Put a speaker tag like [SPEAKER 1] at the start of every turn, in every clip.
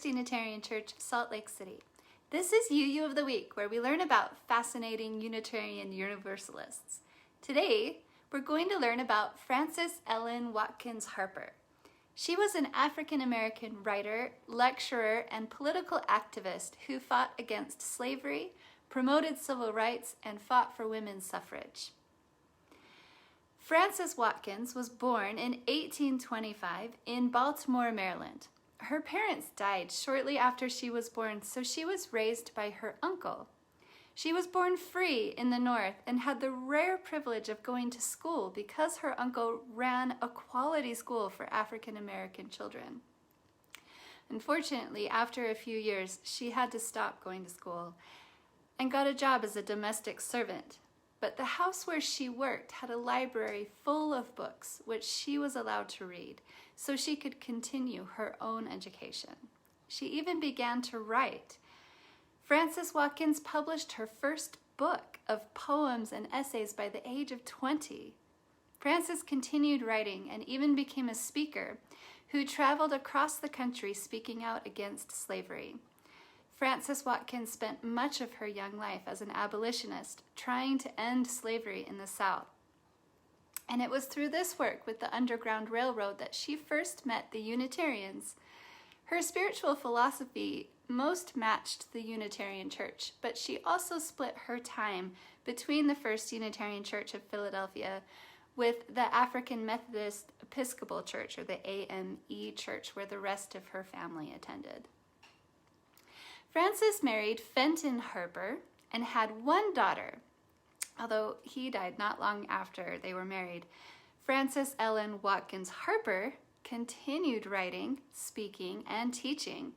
[SPEAKER 1] Unitarian Church of Salt Lake City. This is UU of the Week, where we learn about fascinating Unitarian Universalists. Today, we're going to learn about Frances Ellen Watkins Harper. She was an African-American writer, lecturer, and political activist who fought against slavery, promoted civil rights, and fought for women's suffrage. Frances Watkins was born in 1825 in Baltimore, Maryland. Her parents died shortly after she was born, so she was raised by her uncle. She was born free in the North and had the rare privilege of going to school because her uncle ran a quality school for African American children. Unfortunately, after a few years, she had to stop going to school and got a job as a domestic servant. But the house where she worked had a library full of books, which she was allowed to read, so she could continue her own education. She even began to write. Frances Watkins published her first book of poems and essays by the age of 20. Frances continued writing and even became a speaker who traveled across the country speaking out against slavery. Frances Watkins spent much of her young life as an abolitionist, trying to end slavery in the South. And it was through this work with the Underground Railroad that she first met the Unitarians. Her spiritual philosophy most matched the Unitarian Church, but she also split her time between the First Unitarian Church of Philadelphia with the African Methodist Episcopal Church, or the AME Church, where the rest of her family attended. Frances married Fenton Harper and had one daughter, although he died not long after they were married. Frances Ellen Watkins Harper continued writing, speaking, and teaching.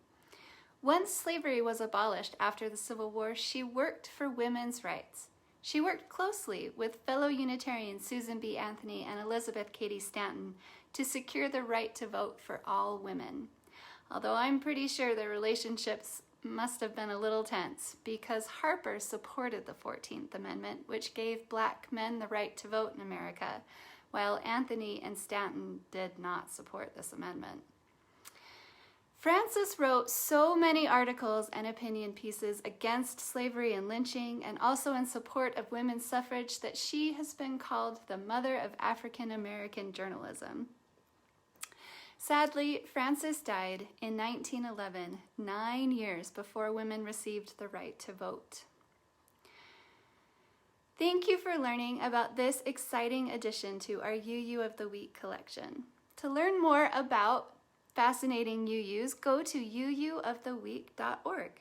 [SPEAKER 1] Once slavery was abolished after the Civil War, she worked for women's rights. She worked closely with fellow Unitarians Susan B. Anthony and Elizabeth Cady Stanton to secure the right to vote for all women. Although I'm pretty sure their relationships must have been a little tense, because Harper supported the 14th Amendment, which gave black men the right to vote in America, while Anthony and Stanton did not support this amendment. Frances wrote so many articles and opinion pieces against slavery and lynching, and also in support of women's suffrage, that she has been called the mother of African American journalism. Sadly, Frances died in 1911, 9 years before women received the right to vote. Thank you for learning about this exciting addition to our UU of the Week collection. To learn more about fascinating UUs, go to uuoftheweek.org.